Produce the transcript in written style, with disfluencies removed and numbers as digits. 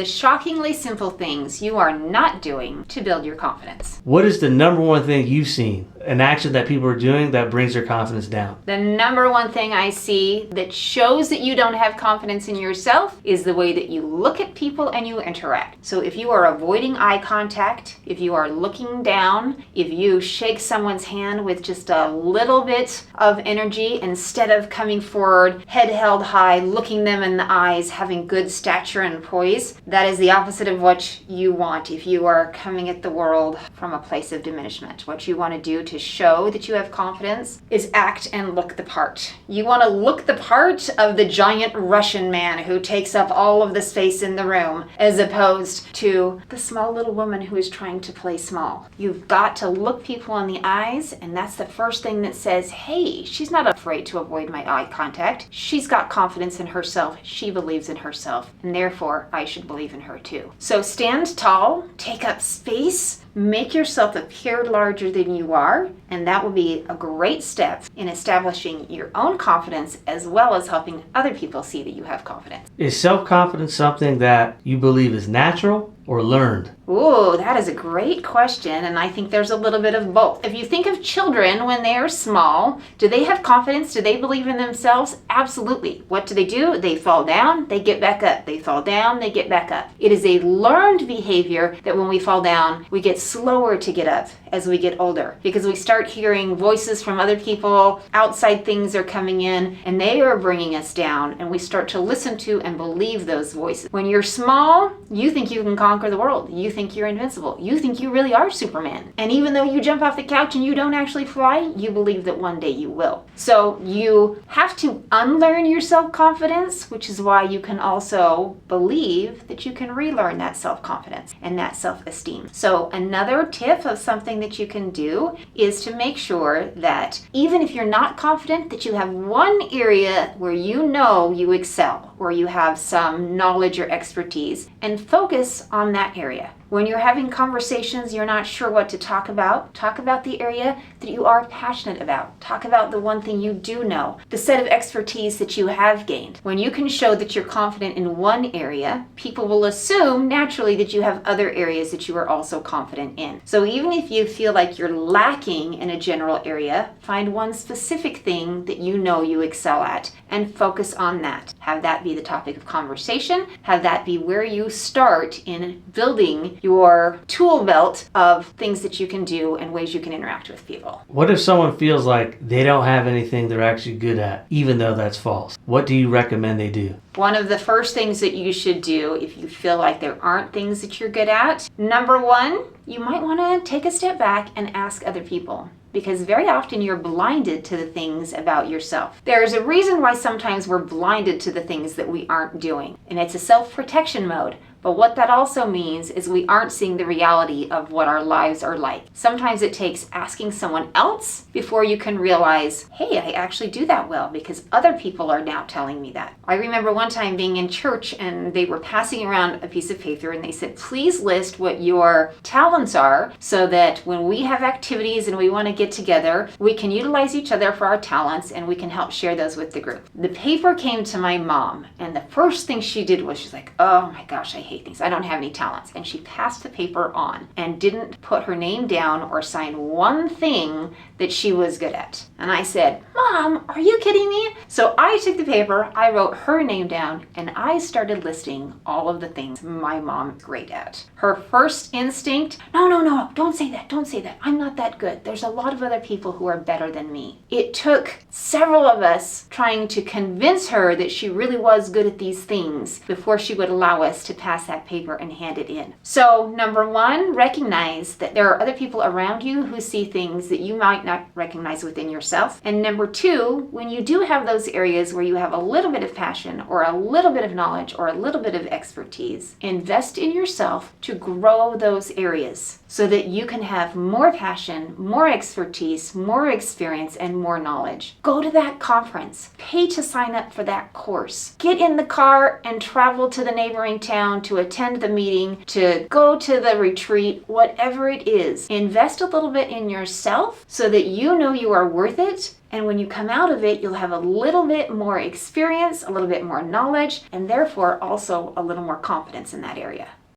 the shockingly simple things you are not doing to build your confidence. What is the number one thing you've seen, an action that people are doing that brings their confidence down? The number one thing I see that shows that you don't have confidence in yourself is the way that you look at people and you interact. So if you are avoiding eye contact, if you are looking down, if you shake someone's hand with just a little bit of energy instead of coming forward, head held high, looking them in the eyes, having good stature and poise, that is the opposite of what you want if you are coming at the world from a place of diminishment. What you want to do to show that you have confidence is act and look the part. You want to look the part of the giant Russian man who takes up all of the space in the room, as opposed to the small little woman who is trying to play small. You've got to look people in the eyes, and that's the first thing that says, hey, she's not afraid to avoid my eye contact. She's got confidence in herself. She believes in herself, and therefore I should believe in her too. So stand tall, take up space, make yourself appear larger than you are, and that will be a great step in establishing your own confidence as well as helping other people see that you have confidence. Is self-confidence something that you believe is natural or learned? Ooh, that is a great question, and I think there's a little bit of both. If you think of children when they are small, do they have confidence? Do they believe in themselves? Absolutely. What do? They fall down, they get back up. They fall down, they get back up. It is a learned behavior that when we fall down, we get slower to get up as we get older because we start hearing voices from other people, outside things are coming in, and they are bringing us down, and we start to listen to and believe those voices. When you're small, you think you can conquer the world. You think you're invincible. You think you really are Superman. And even though you jump off the couch and you don't actually fly, you believe that one day you will. So you have to unlearn your self-confidence, which is why you can also believe that you can relearn that self-confidence and that self-esteem. So another tip of something that you can do is to make sure that even if you're not confident, that you have one area where you know you excel, or you have some knowledge or expertise, and focus on that area. When you're having conversations, you're not sure what to talk about the area that you are passionate about. Talk about the one thing you do know, the set of expertise that you have gained. When you can show that you're confident in one area, people will assume naturally that you have other areas that you are also confident in. So even if you feel like you're lacking in a general area, find one specific thing that you know you excel at and focus on that. Have that be the topic of conversation. Have that be where you start in building your tool belt of things that you can do and ways you can interact with people. What if someone feels like they don't have anything they're actually good at, even though that's false? What do you recommend they do? One of the first things that you should do if you feel like there aren't things that you're good at, number one, you might want to take a step back and ask other people. Because very often you're blinded to the things about yourself. There's a reason why sometimes we're blinded to the things that we aren't doing, and it's a self-protection mode. But what that also means is we aren't seeing the reality of what our lives are like. Sometimes it takes asking someone else before you can realize, hey, I actually do that well because other people are now telling me that. I remember one time being in church and they were passing around a piece of paper and they said, please list what your talents are so that when we have activities and we want to get together, we can utilize each other for our talents and we can help share those with the group. The paper came to my mom and the first thing she did was she's like, oh my gosh, I hate things. I don't have any talents. And she passed the paper on and didn't put her name down or sign one thing that she was good at. And I said, Mom, are you kidding me? So I took the paper, I wrote her name down, and I started listing all of the things my mom is great at. Her first instinct, no, don't say that. I'm not that good. There's a lot of other people who are better than me. It took several of us trying to convince her that she really was good at these things before she would allow us to pass that paper and hand it in. So number one, recognize that there are other people around you who see things that you might not recognize within yourself. And number two, when you do have those areas where you have a little bit of passion or a little bit of knowledge or a little bit of expertise, invest in yourself to grow those areas so that you can have more passion, more expertise, more experience, and more knowledge. Go to that conference. Pay to sign up for that course. Get in the car and travel to the neighboring town to attend the meeting, to go to the retreat, whatever it is. Invest a little bit in yourself so that you know you are worth it And when you come out of it, you'll have a little bit more experience, a little bit more knowledge, and therefore also a little more confidence in that area.